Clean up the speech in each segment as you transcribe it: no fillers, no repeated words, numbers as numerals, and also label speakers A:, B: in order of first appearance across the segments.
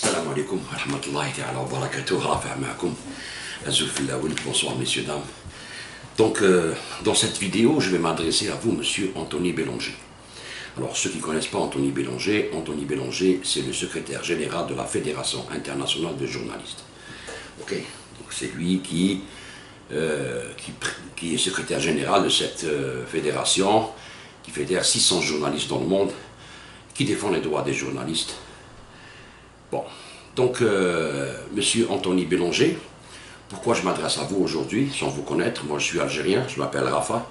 A: Salam alaikum wa rahmatullahi ta'ala wa barakatuh. Bonsoir messieurs, dames. Donc, dans cette vidéo, je vais m'adresser à vous, monsieur Anthony Bellanger. Alors, ceux qui ne connaissent pas Anthony Bellanger, c'est le secrétaire général de la Fédération internationale de journalistes. Ok, donc c'est lui qui est secrétaire général de cette fédération, qui fédère 600 journalistes dans le monde, qui défend les droits des journalistes. Bon, donc, monsieur Anthony Bellanger, pourquoi je m'adresse à vous aujourd'hui, sans vous connaître? Moi, je suis algérien, je m'appelle Rafa,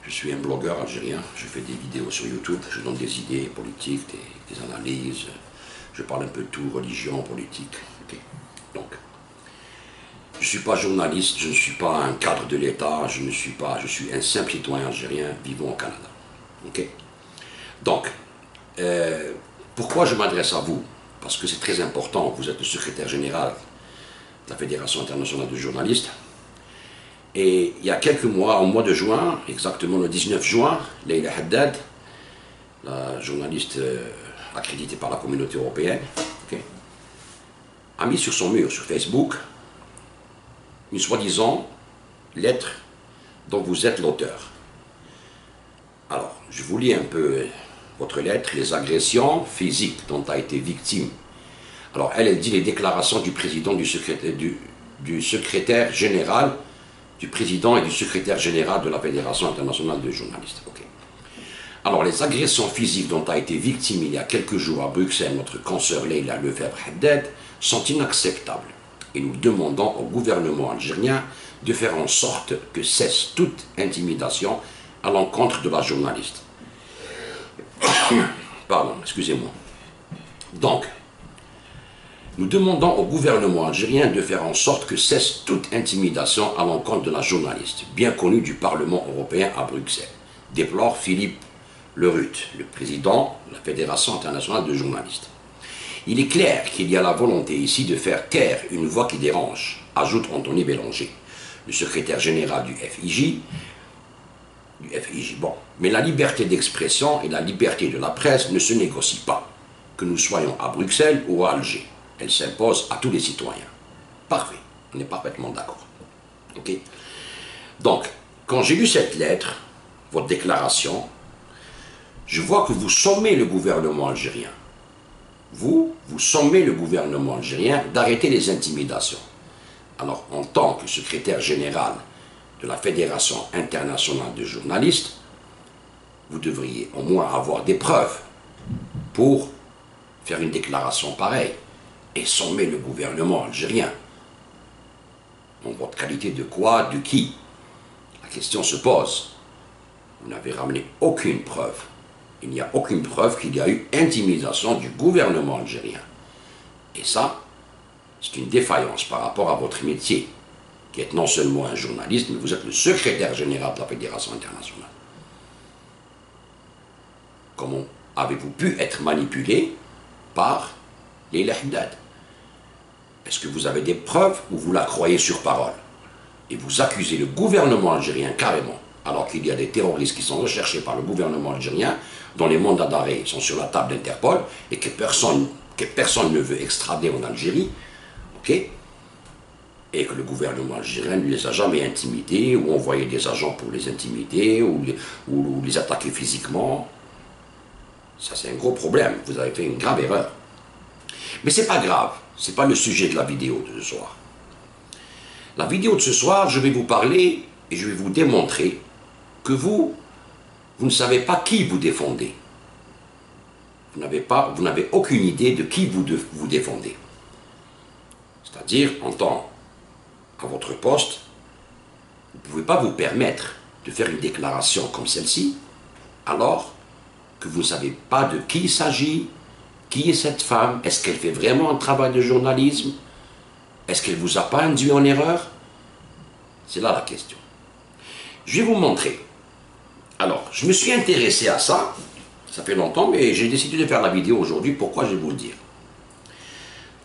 A: je suis un blogueur algérien, je fais des vidéos sur YouTube, je donne des idées politiques, des analyses, je parle un peu de tout, religion, politique. Okay. Donc, je ne suis pas journaliste, je ne suis pas un cadre de l'État, je suis un simple citoyen algérien vivant au Canada. Okay. Donc, pourquoi je m'adresse à vous? Parce que c'est très important, vous êtes le secrétaire général de la Fédération internationale de journalistes. Et il y a quelques mois, au mois de juin, exactement le 19 juin, Leïla Haddad, la journaliste accréditée par la communauté européenne, a mis sur son mur, sur Facebook, une soi-disant lettre dont vous êtes l'auteur. Alors, je vous lis un peu votre lettre, les agressions physiques dont a été victime. Alors, elle dit les déclarations du président, du secrétaire général, du président et du secrétaire général de la Fédération internationale de journalistes. Okay. Alors, les agressions physiques dont a été victime il y a quelques jours à Bruxelles notre consoeur Leïla Lefebvre Haddad sont inacceptables. Et nous demandons au gouvernement algérien de faire en sorte que cesse toute intimidation à l'encontre de la journaliste. Pardon, excusez-moi. Donc, nous demandons au gouvernement algérien de faire en sorte que cesse toute intimidation à l'encontre de la journaliste, bien connue du Parlement européen à Bruxelles, déplore Philippe Lerut, le président de la Fédération internationale de journalistes. Il est clair qu'il y a la volonté ici de faire taire une voix qui dérange, ajoute Anthony Bellanger, le secrétaire général du FIJ. Bon, mais la liberté d'expression et la liberté de la presse ne se négocient pas, que nous soyons à Bruxelles ou à Alger. Elle s'impose à tous les citoyens. Parfait, on est parfaitement d'accord. Ok. Donc, quand j'ai lu cette lettre, votre déclaration, je vois que vous sommez le gouvernement algérien. Vous sommez le gouvernement algérien d'arrêter les intimidations. Alors, en tant que secrétaire général de la Fédération internationale de journalistes, vous devriez au moins avoir des preuves pour faire une déclaration pareille et sommer le gouvernement algérien. En votre qualité de quoi, de qui? La question se pose. Vous n'avez ramené aucune preuve. Il n'y a aucune preuve qu'il y a eu intimidation du gouvernement algérien. Et ça, c'est une défaillance par rapport à votre métier, qui est non seulement un journaliste, mais vous êtes le secrétaire général de la Fédération internationale. Comment avez-vous pu être manipulé par Leïla Haddad? Est-ce que vous avez des preuves ou vous la croyez sur parole? Et vous accusez le gouvernement algérien carrément, alors qu'il y a des terroristes qui sont recherchés par le gouvernement algérien, dont les mandats d'arrêt sont sur la table d'Interpol, et que personne ne veut extrader en Algérie, ok? Et que le gouvernement algérien ne les a jamais intimidés, ou envoyé des agents pour les intimider, ou les attaquer physiquement. Ça, c'est un gros problème. Vous avez fait une grave erreur. Mais c'est pas grave. C'est pas le sujet de la vidéo de ce soir. La vidéo de ce soir, je vais vous parler et je vais vous démontrer que vous ne savez pas qui vous défendez. Vous n'avez aucune idée de qui vous défendez. C'est-à-dire, en tant à votre poste, vous ne pouvez pas vous permettre de faire une déclaration comme celle-ci, alors que vous ne savez pas de qui il s'agit, qui est cette femme, est-ce qu'elle fait vraiment un travail de journalisme, est-ce qu'elle ne vous a pas induit en erreur? C'est là la question. Je vais vous montrer. Alors, je me suis intéressé à ça, ça fait longtemps, mais j'ai décidé de faire la vidéo aujourd'hui, pourquoi je vais vous le dire.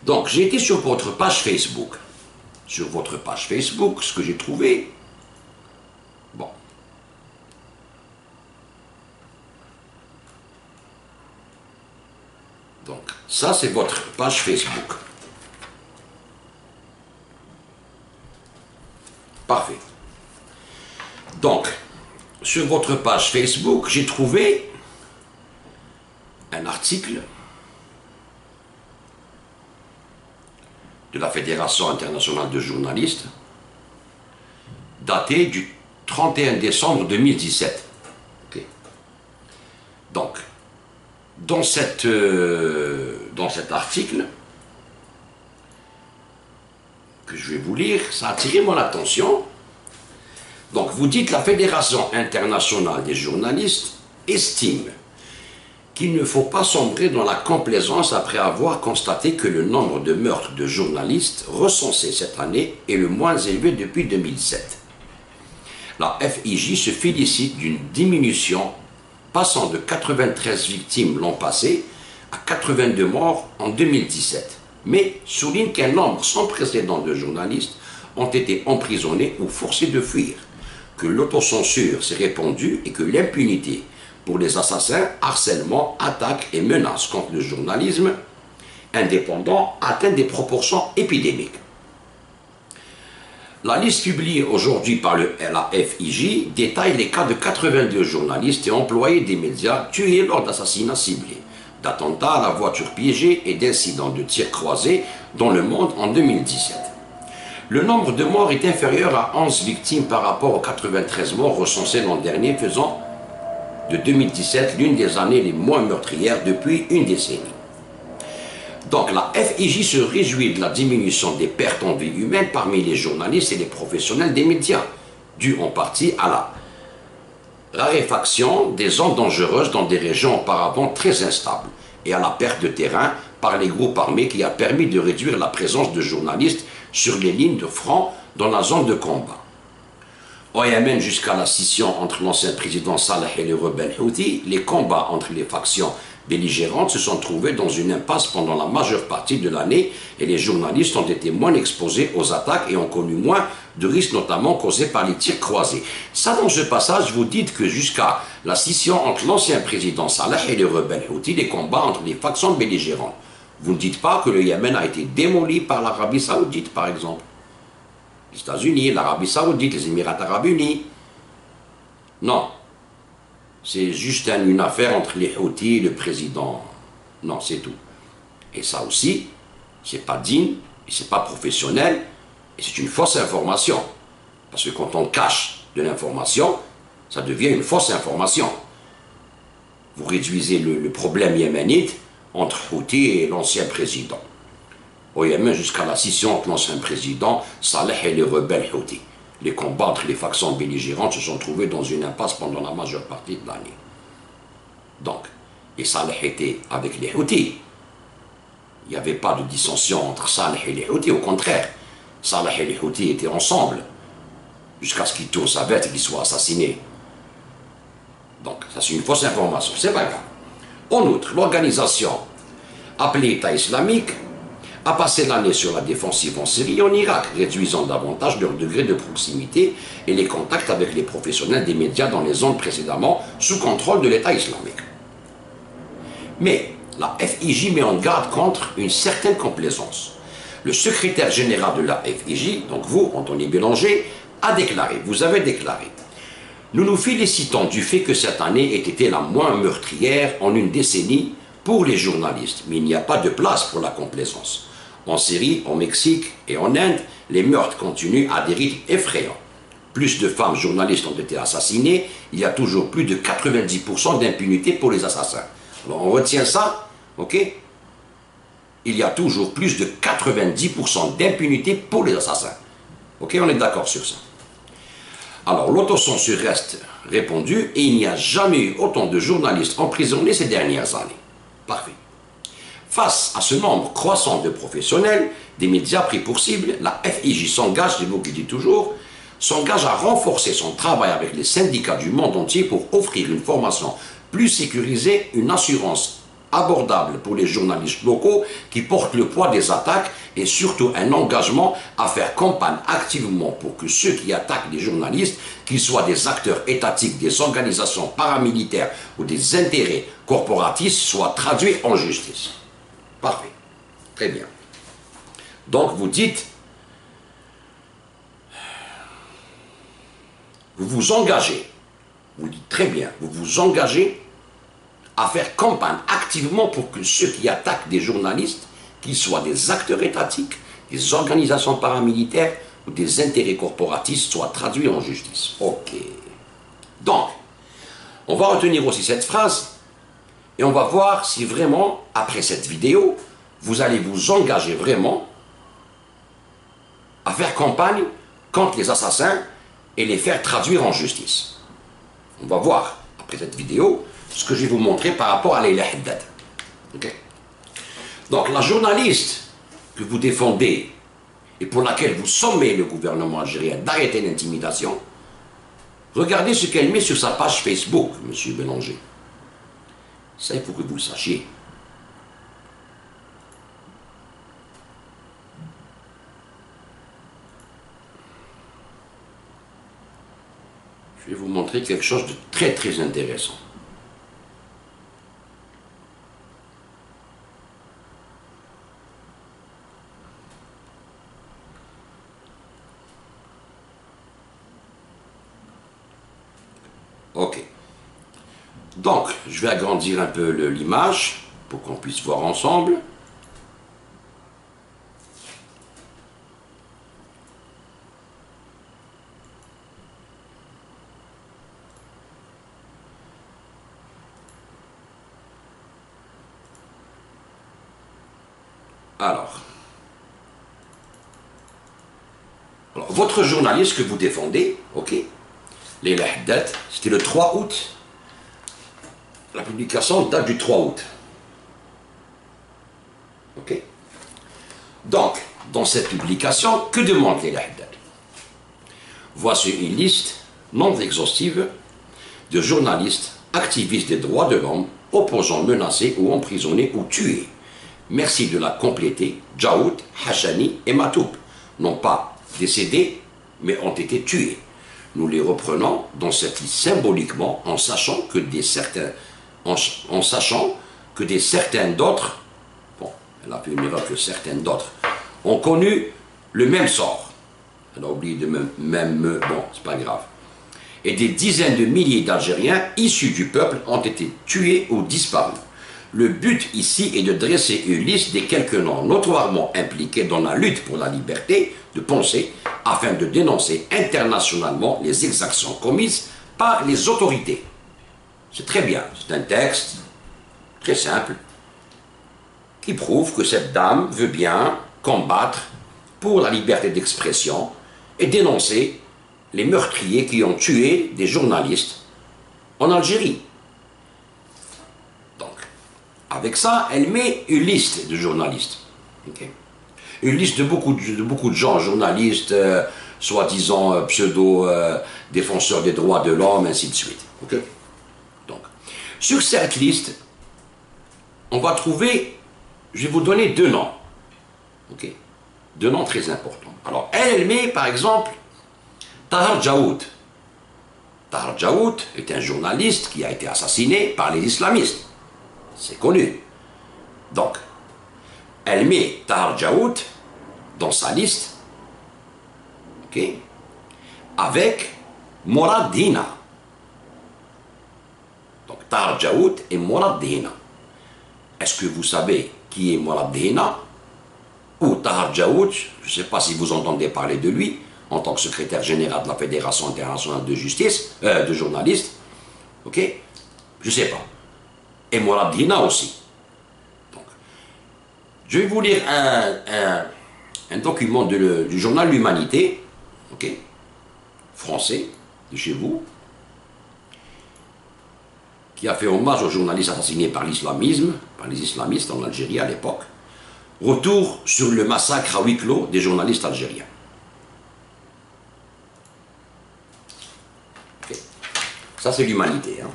A: Donc, j'ai été sur votre page Facebook. Sur votre page Facebook, ce que j'ai trouvé, bon. Donc, Ça, c'est votre page Facebook. Parfait. Donc, sur votre page Facebook, j'ai trouvé un article de la Fédération internationale de journalistes daté du 31 décembre 2017. Okay. Donc, dans cet article que je vais vous lire, ça a attiré mon attention. Donc, vous dites la Fédération internationale des journalistes estime qu'il ne faut pas sombrer dans la complaisance après avoir constaté que le nombre de meurtres de journalistes recensés cette année est le moins élevé depuis 2007. La FIJ se félicite d'une diminution passant de 93 victimes l'an passé à 82 morts en 2017, mais souligne qu'un nombre sans précédent de journalistes ont été emprisonnés ou forcés de fuir, que l'autocensure s'est répandue et que l'impunité pour les assassins, harcèlements, attaques et menaces contre le journalisme indépendant atteint des proportions épidémiques. La liste publiée aujourd'hui par la FIJ détaille les cas de 82 journalistes et employés des médias tués lors d'assassinats ciblés, d'attentats à la voiture piégée et d'incidents de tirs croisés dans le monde en 2017. Le nombre de morts est inférieur à 11 victimes par rapport aux 93 morts recensés l'an dernier, faisant de 2017 l'une des années les moins meurtrières depuis une décennie. Donc la FIJ se réjouit de la diminution des pertes en vie humaine parmi les journalistes et les professionnels des médias, due en partie à la raréfaction des ondes dangereuses dans des régions auparavant très instables et à la perte de terrain par les groupes armés qui a permis de réduire la présence de journalistes sur les lignes de front dans la zone de combat. Au Yémen, jusqu'à la scission entre l'ancien président Saleh et les rebelles Houthis, les combats entre les factions belligérantes se sont trouvés dans une impasse pendant la majeure partie de l'année et les journalistes ont été moins exposés aux attaques et ont connu moins de risques, notamment causés par les tirs croisés. Ça, dans ce passage, vous dites que jusqu'à la scission entre l'ancien président Saleh et les rebelles Houthis, les combats entre les factions belligérantes. Vous ne dites pas que le Yémen a été démoli par l'Arabie Saoudite, par exemple. Les États-Unis, l'Arabie Saoudite, les Émirats Arabes Unis. Non. C'est juste une affaire entre les Houthis et le président. Non, c'est tout. Et ça aussi, c'est pas digne, et c'est pas professionnel, et c'est une fausse information. Parce que quand on cache de l'information, ça devient une fausse information. Vous réduisez le problème yéménite entre Houthis et l'ancien président. Au Yémen, jusqu'à la scission entre l'ancien président Saleh et les rebelles Houthis. Les combats entre les factions belligérantes se sont trouvés dans une impasse pendant la majeure partie de l'année. Donc, et Saleh était avec les Houthis. Il n'y avait pas de dissension entre Saleh et les Houthis, au contraire. Saleh et les Houthis étaient ensemble, jusqu'à ce qu'ils tournent sa veste et qu'ils soient assassinés. Donc, ça c'est une fausse information, c'est pas grave. En outre, l'organisation appelée État islamique a passé l'année sur la défensive en Syrie et en Irak, réduisant davantage leur degré de proximité et les contacts avec les professionnels des médias dans les zones précédemment sous contrôle de l'État islamique. Mais la FIJ met en garde contre une certaine complaisance. Le secrétaire général de la FIJ, donc vous, Anthony Bélanger, a déclaré, vous avez déclaré: nous nous félicitons du fait que cette année ait été la moins meurtrière en une décennie pour les journalistes, mais il n'y a pas de place pour la complaisance. En Syrie, au Mexique et en Inde, les meurtres continuent à des rythmes effrayants. Plus de femmes journalistes ont été assassinées, il y a toujours plus de 90% d'impunité pour les assassins. Alors on retient ça, ok? Il y a toujours plus de 90% d'impunité pour les assassins. Ok, on est d'accord sur ça. Alors l'autocensure reste répandue et il n'y a jamais eu autant de journalistes emprisonnés ces dernières années. Parfait. Face à ce nombre croissant de professionnels, des médias pris pour cible, la FIJ s'engage, c'est vous qui dites toujours, s'engage à renforcer son travail avec les syndicats du monde entier pour offrir une formation plus sécurisée, une assurance abordable pour les journalistes locaux qui portent le poids des attaques et surtout un engagement à faire campagne activement pour que ceux qui attaquent les journalistes, qu'ils soient des acteurs étatiques, des organisations paramilitaires ou des intérêts corporatistes, soient traduits en justice. Parfait. Très bien. Donc vous dites, vous vous engagez, vous dites très bien, vous vous engagez à faire campagne activement pour que ceux qui attaquent des journalistes, qu'ils soient des acteurs étatiques, des organisations paramilitaires ou des intérêts corporatistes, soient traduits en justice. Ok. Donc, on va retenir aussi cette phrase et on va voir si vraiment, après cette vidéo, vous allez vous engager vraiment à faire campagne contre les assassins et les faire traduire en justice. On va voir, après cette vidéo, ce que je vais vous montrer par rapport à Leïla Haddad. Okay. Donc la journaliste que vous défendez et pour laquelle vous sommez le gouvernement algérien d'arrêter l'intimidation, regardez ce qu'elle met sur sa page Facebook, M. Bélanger. Ça, il faut que vous le sachiez. Je vais vous montrer quelque chose de très très intéressant. Ok. Donc, je vais agrandir un peu l'image pour qu'on puisse voir ensemble. Alors, votre journaliste que vous défendez, ok, Leïla Haddad, c'était le 3 août. La publication date du 3 août. Ok. Donc, dans cette publication, que demande Leïla Haddad? Voici une liste non exhaustive de journalistes, activistes des droits de l'homme, opposants menacés ou emprisonnés ou tués. Merci de la compléter. Djaoud, Hachani et Matoub n'ont pas décédé, mais ont été tués. Nous les reprenons dans cette liste symboliquement en sachant que certains d'autres, bon, elle a fait une erreur que certains d'autres, ont connu le même sort. Elle a oublié de bon, c'est pas grave. Et des dizaines de milliers d'Algériens issus du peuple ont été tués ou disparus. Le but ici est de dresser une liste des quelques noms notoirement impliqués dans la lutte pour la liberté de penser afin de dénoncer internationalement les exactions commises par les autorités. C'est très bien, c'est un texte très simple qui prouve que cette dame veut bien combattre pour la liberté d'expression et dénoncer les meurtriers qui ont tué des journalistes en Algérie. Donc, avec ça, elle met une liste de journalistes. Okay. Une liste de beaucoup de gens, journalistes, soi-disant pseudo-défenseurs des droits de l'homme, ainsi de suite. Okay. Donc, sur cette liste, on va trouver, je vais vous donner deux noms. Okay. Deux noms très importants. Alors, elle met, par exemple, Tahar Djaoud. Tahar Djaoud est un journaliste qui a été assassiné par les islamistes. C'est connu. Donc, elle met Tahar Djaoud dans sa liste, okay, avec Morad Dina. Donc, Tahar Djaoud et Morad Dina. Est-ce que vous savez qui est Morad Dina ou Tahar Djaoud? Je ne sais pas si vous entendez parler de lui en tant que secrétaire général de la Fédération internationale de justice, de journalistes. Ok? Je ne sais pas. Et Morad Dina aussi. Donc, je vais vous lire un document du journal L'Humanité, ok, français, de chez vous, qui a fait hommage aux journalistes assassinés par l'islamisme, par les islamistes en Algérie à l'époque. Retour sur le massacre à huis clos des journalistes algériens. Okay. Ça, c'est l'Humanité. Hein.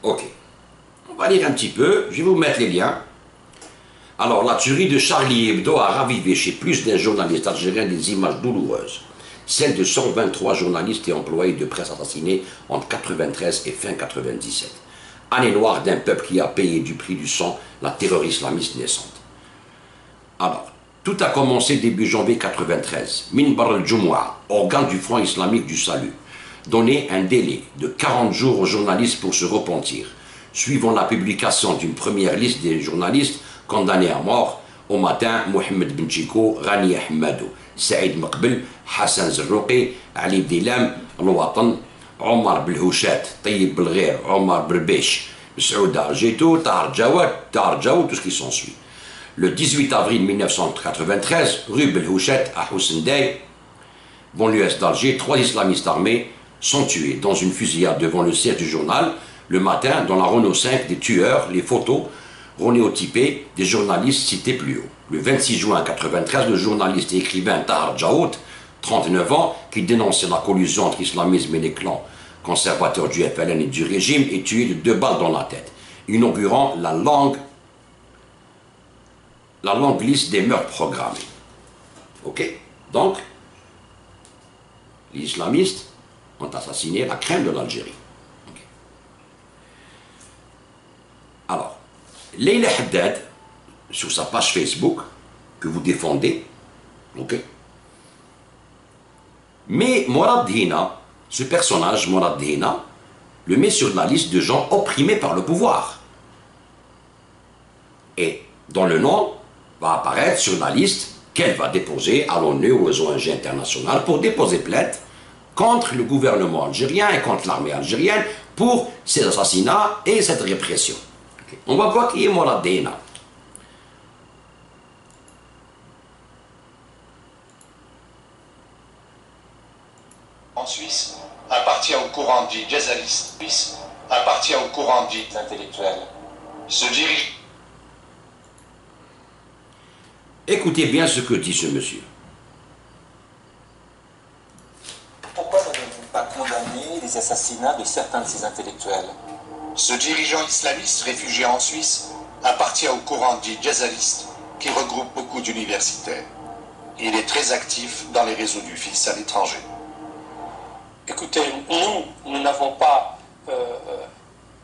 A: Ok. On va lire un petit peu. Je vais vous mettre les liens. Alors, la tuerie de Charlie Hebdo a ravivé chez plus d'un journaliste algérien des images douloureuses. Celle de 123 journalistes et employés de presse assassinés entre 1993 et fin 1997. année noire d'un peuple qui a payé du prix du sang la terreur islamiste naissante. Alors, tout a commencé début janvier 93. Minbar al-Jumu'ah, organe du Front islamique du salut, donnait un délai de 40 jours aux journalistes pour se repentir, suivant la publication d'une première liste des journalistes condamnés à mort. Au matin, Mohamed Ben Chiko, Rani Ahmadou, Saïd Maqbel, Hassan Zarrouqi, Ali Bdilam, Al-Watan, Omar Belhouchat, Tayyib Belghir, Omar Berbesh, Saoud Arjeto, Tahar Jawad, tout ce qui s'ensuit. Le 18 avril 1993, rue Belhouchat à Houssendey, banlieue est d'Alger, 3 islamistes armés sont tués dans une fusillade devant le siège du journal. Le matin, dans la Renault 5, des tueurs, les photos renéotypées des journalistes cités plus haut. Le 26 juin 1993, le journaliste et écrivain Tahar Jawad, 39 ans, qui dénonçait la collusion entre l'islamisme et les clans conservateurs du FLN et du régime, est tué de 2 balles dans la tête, inaugurant la longue liste des meurtres programmés. Ok? Donc, les islamistes ont assassiné la crème de l'Algérie. Okay. Alors, Leïla Haddad, sur sa page Facebook, que vous défendez, ok? Mais Morad Hina, ce personnage, Morad Hina, le met sur la liste de gens opprimés par le pouvoir. Et dans le nom, va apparaître sur la liste qu'elle va déposer à l'ONU ou aux ONG internationales pour déposer plainte contre le gouvernement algérien et contre l'armée algérienne pour ces assassinats et cette répression. Okay. On va voir qui est Morad Hina.
B: En Suisse, appartient au courant dit jazaliste, appartient au courant dit intellectuel. Se dirige.
A: Écoutez bien ce que dit ce monsieur.
C: Pourquoi n'avez-vous pas condamné les assassinats de certains de ces intellectuels?
B: Ce dirigeant islamiste réfugié en Suisse appartient au courant dit jazaliste qui regroupe beaucoup d'universitaires. Il est très actif dans les réseaux du fils à l'étranger.
D: Écoutez, nous n'avons pas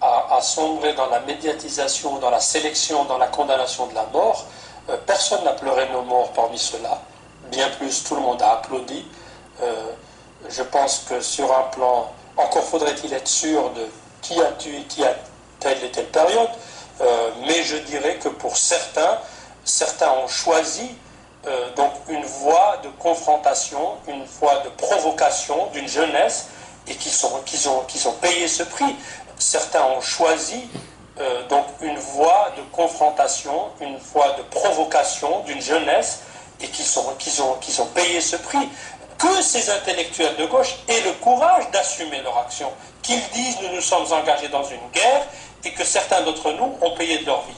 D: à sombrer dans la médiatisation, dans la sélection, dans la condamnation de la mort. Personne n'a pleuré nos morts parmi ceux-là. Bien plus, tout le monde a applaudi. Je pense que sur un plan, encore faudrait-il être sûr de qui a tué, qui a telle et telle période. Mais je dirais que pour certains ont choisi donc une voie de confrontation, une voie de provocation d'une jeunesse et qui ont payé ce prix. Certains ont choisi donc une voie de confrontation, une voie de provocation d'une jeunesse et qui ont payé ce prix. Que ces intellectuels de gauche aient le courage d'assumer leur action, qu'ils disent nous nous sommes engagés dans une guerre et que certains d'entre nous ont payé de leur vie.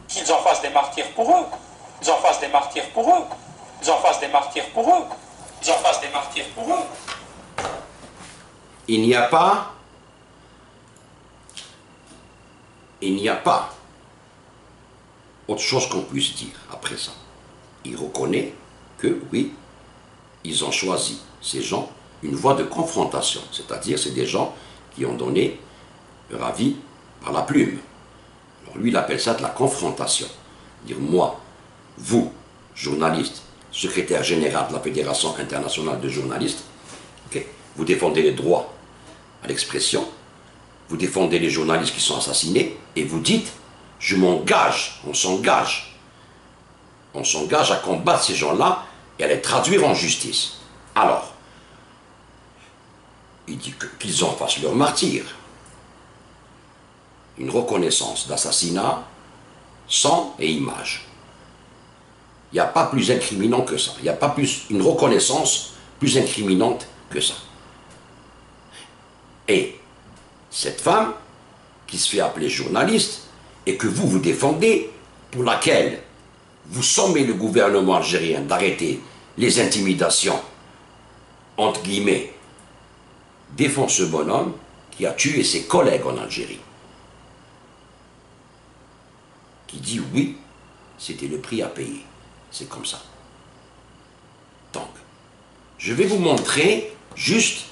D: Qu'ils en fassent des martyrs pour eux. Ils en fassent des martyrs pour eux. Ils en fassent des martyrs pour eux. Ils en fassent des martyrs pour eux.
A: Il n'y a pas autre chose qu'on puisse dire après ça. Il reconnaît que, oui, ils ont choisi, ces gens, une voie de confrontation. C'est-à-dire, c'est des gens qui ont donné leur avis par la plume. Alors lui, il appelle ça de la confrontation. Dire, moi, vous, journaliste, secrétaire général de la Fédération internationale de journalistes, okay, vous défendez les droits à l'expression, vous défendez les journalistes qui sont assassinés, et vous dites, je m'engage, on s'engage à combattre ces gens-là et à les traduire en justice. Alors, il dit qu'ils en fassent leur martyr. Une reconnaissance d'assassinat, sang et image. Il n'y a pas plus incriminant que ça. Il n'y a pas plus une reconnaissance plus incriminante que ça. Et cette femme, qui se fait appeler journaliste, et que vous défendez, pour laquelle vous sommez le gouvernement algérien d'arrêter les intimidations, entre guillemets, défend ce bonhomme qui a tué ses collègues en Algérie. Qui dit oui, c'était le prix à payer. C'est comme ça. Donc, je vais vous montrer juste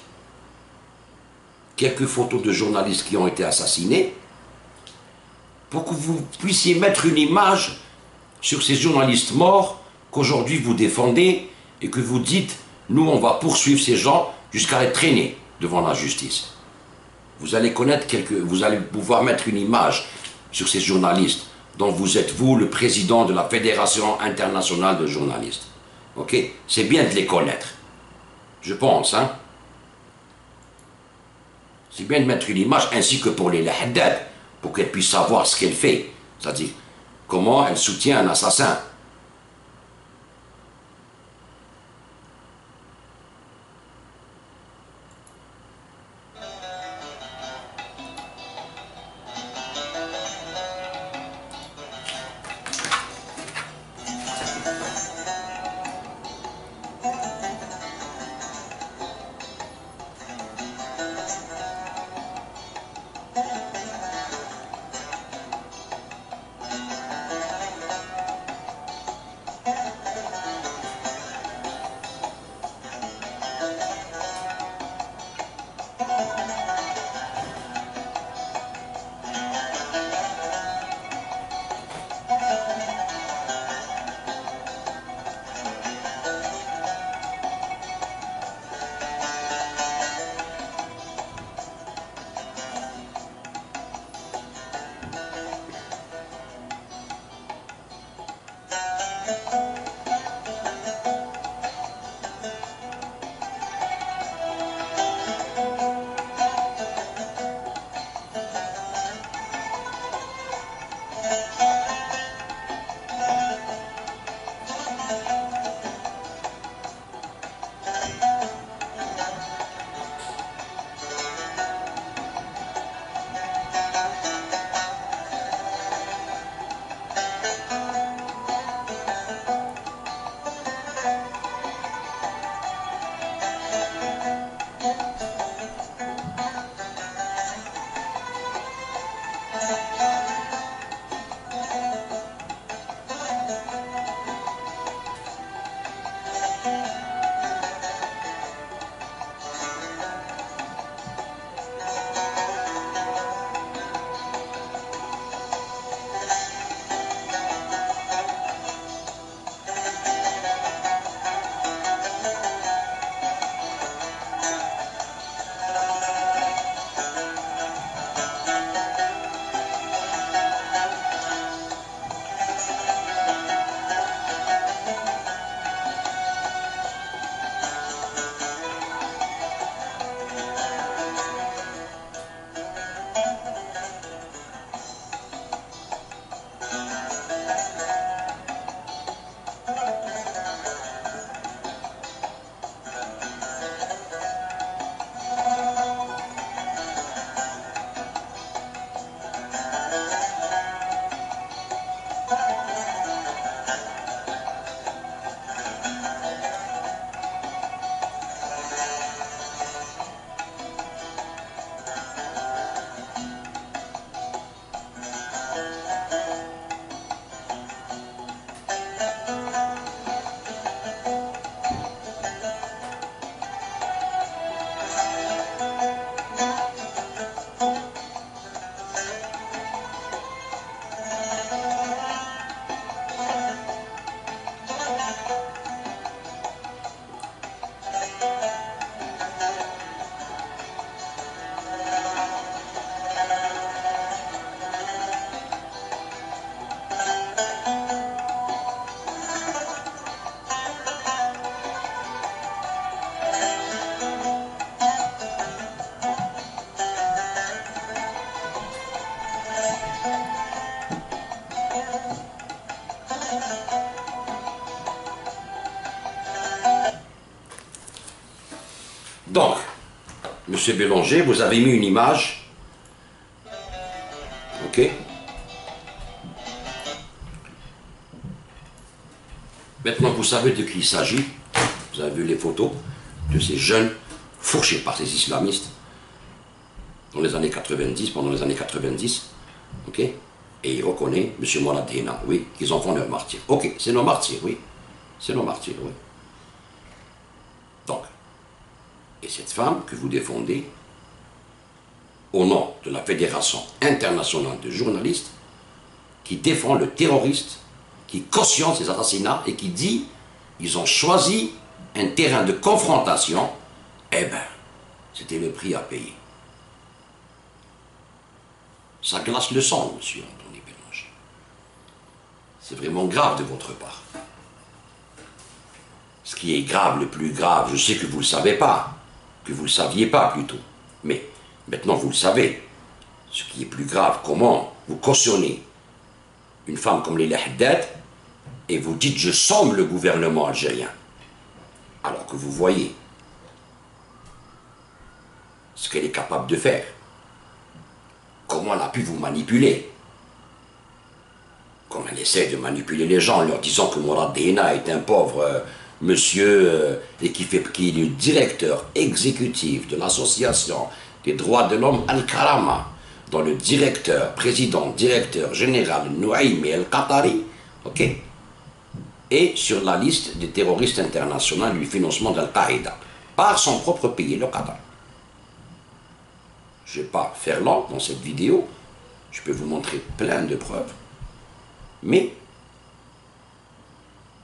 A: quelques photos de journalistes qui ont été assassinés pour que vous puissiez mettre une image sur ces journalistes morts qu'aujourd'hui vous défendez et que vous dites, nous on va poursuivre ces gens jusqu'à les traîner devant la justice. Vous allez connaître vous allez pouvoir mettre une image sur ces journalistes dont vous êtes vous le président de la Fédération internationale de journalistes. Ok? C'est bien de les connaître. Je pense, hein? C'est bien de mettre une image, ainsi que pour les Haddad, pour qu'elle puisse savoir ce qu'elle fait. C'est-à-dire, comment elle soutient un assassin. Donc, Monsieur Bélanger, vous avez mis une image, ok? Maintenant, vous savez de qui il s'agit. Vous avez vu les photos de ces jeunes fourchés par ces islamistes dans les années 90, pendant les années 90, ok? Et il reconnaît M. Mourad Hina, oui, qu'ils en font leur martyr. Ok, c'est nos martyrs, oui. C'est nos martyrs, oui. Donc, et cette femme que vous défendez, au nom de la Fédération internationale de journalistes, qui défend le terroriste, qui cautionne ces assassinats et qui dit ils ont choisi un terrain de confrontation, eh bien, c'était le prix à payer. Ça glace le sang, monsieur Anthony Bélanger. C'est vraiment grave de votre part. Ce qui est grave, le plus grave, je sais que vous ne le savez pas, que vous ne le saviez pas plutôt, mais maintenant vous le savez. Ce qui est plus grave, comment vous cautionnez une femme comme Leila Haddad et vous dites je somme le gouvernement algérien, alors que vous voyez ce qu'elle est capable de faire. Comment elle a pu vous manipuler. Comme elle essaie de manipuler les gens en leur disant que Mourad Dehna est un pauvre monsieur et qui est le directeur exécutif de l'association des droits de l'homme Al-Karama, dont le président général Nouaimi El-Qatari, ok, est sur la liste des terroristes internationaux du financement d'Al-Qaïda, par son propre pays, le Qatar. Je ne vais pas faire long dans cette vidéo, je peux vous montrer plein de preuves, mais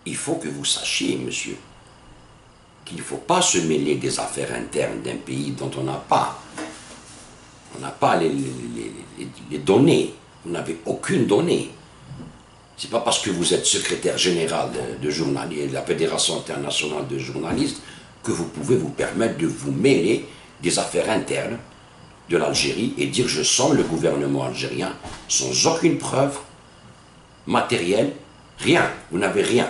A: il faut que vous sachiez, monsieur, qu'il ne faut pas se mêler des affaires internes d'un pays dont on n'a pas. On n'a pas les données, vous n'avez aucune donnée. C'est pas parce que vous êtes secrétaire général de la Fédération internationale de journalistes que vous pouvez vous permettre de vous mêler des affaires internes de l'Algérie et dire je somme le gouvernement algérien sans aucune preuve matérielle, rien, vous n'avez rien.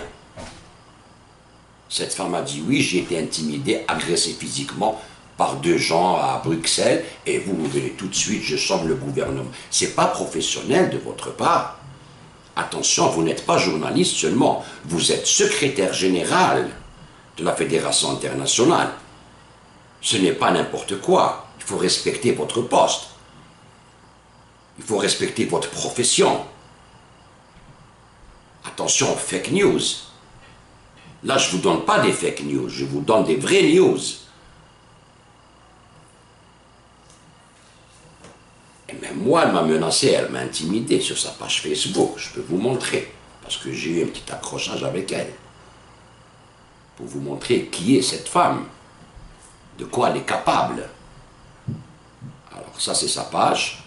A: Cette femme a dit oui, j'ai été intimidé, agressé physiquement par 2 gens à Bruxelles et vous venez tout de suite, je somme le gouvernement. C'est pas professionnel de votre part. Attention, vous n'êtes pas journaliste seulement, vous êtes secrétaire général de la Fédération internationale. Ce n'est pas n'importe quoi. Il faut respecter votre poste. Il faut respecter votre profession. Attention aux fake news. Là, je ne vous donne pas des fake news, je vous donne des vraies news. Et même moi, elle m'a menacé, elle m'a intimidé sur sa page Facebook. Je peux vous montrer, parce que j'ai eu un petit accrochage avec elle. Pour vous montrer qui est cette femme, de quoi elle est capable. Alors ça, c'est sa page.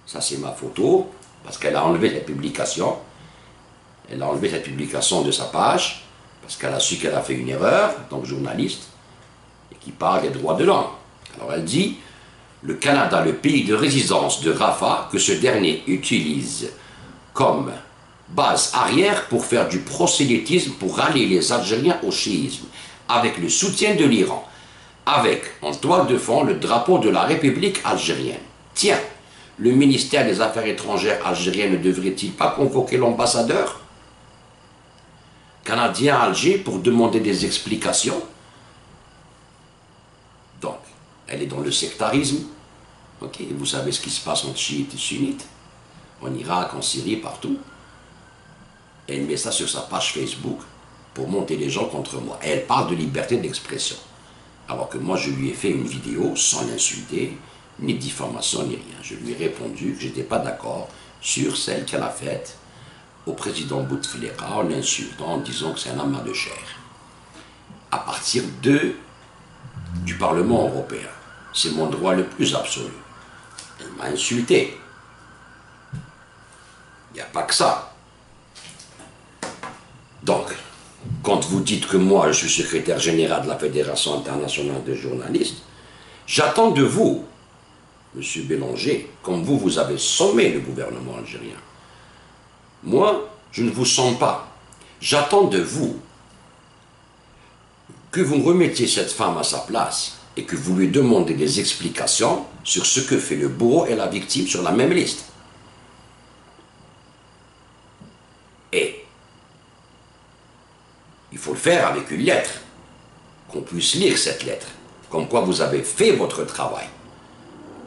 A: Ça, c'est ma photo, parce qu'elle a enlevé cette publication. Elle a enlevé cette publication de sa page, parce qu'elle a su qu'elle a fait une erreur, en tant que journaliste, et qui parle des droits de l'homme. Alors elle dit, le Canada, le pays de résidence de Rafah, que ce dernier utilise comme base arrière pour faire du prosélytisme, pour rallier les Algériens au chiisme, avec le soutien de l'Iran, avec, en toile de fond, le drapeau de la République algérienne. Tiens, le ministère des Affaires étrangères algérien ne devrait-il pas convoquer l'ambassadeur canadien à Alger pour demander des explications? Donc, elle est dans le sectarisme. Ok, vous savez ce qui se passe entre chiites et sunnites, en Irak, en Syrie, partout. Elle met ça sur sa page Facebook pour monter les gens contre moi. Et elle parle de liberté d'expression. Alors que moi, je lui ai fait une vidéo sans l'insulter, ni diffamation, ni rien. Je lui ai répondu que je n'étais pas d'accord sur celle qu'elle a faite au président Bouteflika en l'insultant, en disant que c'est un amas de chair. À partir du Parlement européen. C'est mon droit le plus absolu. Elle m'a insulté. Il n'y a pas que ça. Donc, quand vous dites que moi, je suis secrétaire général de la Fédération internationale de journalistes, j'attends de vous, monsieur Bélanger, comme vous avez sommé le gouvernement algérien. Moi, je ne vous somme pas. J'attends de vous que vous remettiez cette femme à sa place et que vous lui demandez des explications sur ce que fait le bourreau et la victime sur la même liste. Et il faut le faire avec une lettre, qu'on puisse lire cette lettre, comme quoi vous avez fait votre travail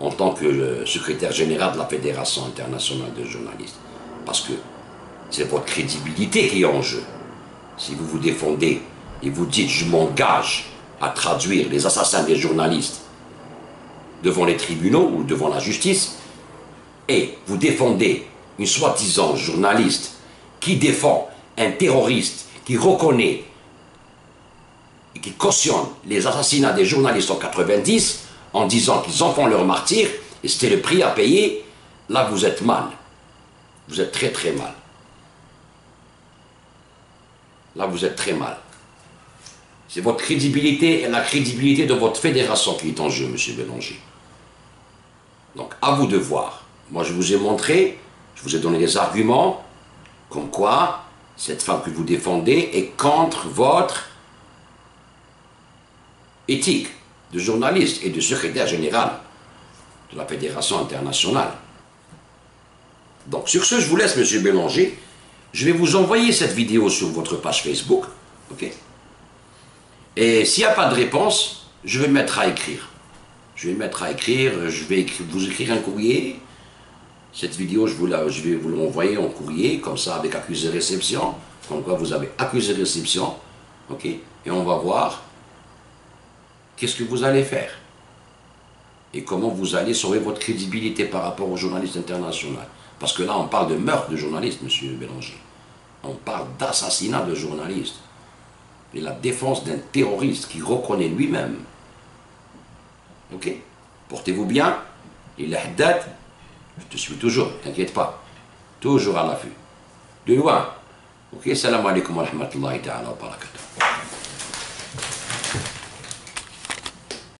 A: en tant que secrétaire général de la Fédération internationale de journalistes. Parce que c'est votre crédibilité qui est en jeu. Si vous vous défendez et vous dites « je m'engage à traduire les assassins des journalistes devant les tribunaux ou devant la justice », et vous défendez une soi-disant journaliste qui défend un terroriste qui reconnaît et qui cautionne les assassinats des journalistes en 90 en disant qu'ils en font leur martyr et c'était le prix à payer, là vous êtes mal. Vous êtes très très mal. Là vous êtes très mal. C'est votre crédibilité et la crédibilité de votre fédération qui est en jeu, M. Bélanger. Donc à vous de voir. Moi je vous ai montré, je vous ai donné des arguments comme quoi cette femme que vous défendez est contre votre éthique de journaliste et de secrétaire général de la Fédération internationale. Donc sur ce, je vous laisse, M. Bélanger. Je vais vous envoyer cette vidéo sur votre page Facebook. Ok? Et s'il n'y a pas de réponse, je vais me mettre à écrire. Je vais vous écrire un courrier. Cette vidéo, je vais vous l'envoyer en courrier, comme ça, avec accusé-réception. Comme quoi vous avez accusé-réception. Ok? Et on va voir qu'est-ce que vous allez faire. Et comment vous allez sauver votre crédibilité par rapport aux journalistes internationaux. Parce que là, on parle de meurtre de journalistes, M. Bélanger. On parle d'assassinat de journalistes. Et la défense d'un terroriste qui reconnaît lui-même. Ok? Portez-vous bien. Et l'Haddad, je te suis toujours, t'inquiète pas. Toujours à l'affût. De loin. Ok? Salam alaikum wa rahmatullahi ta'ala wa barakatuh.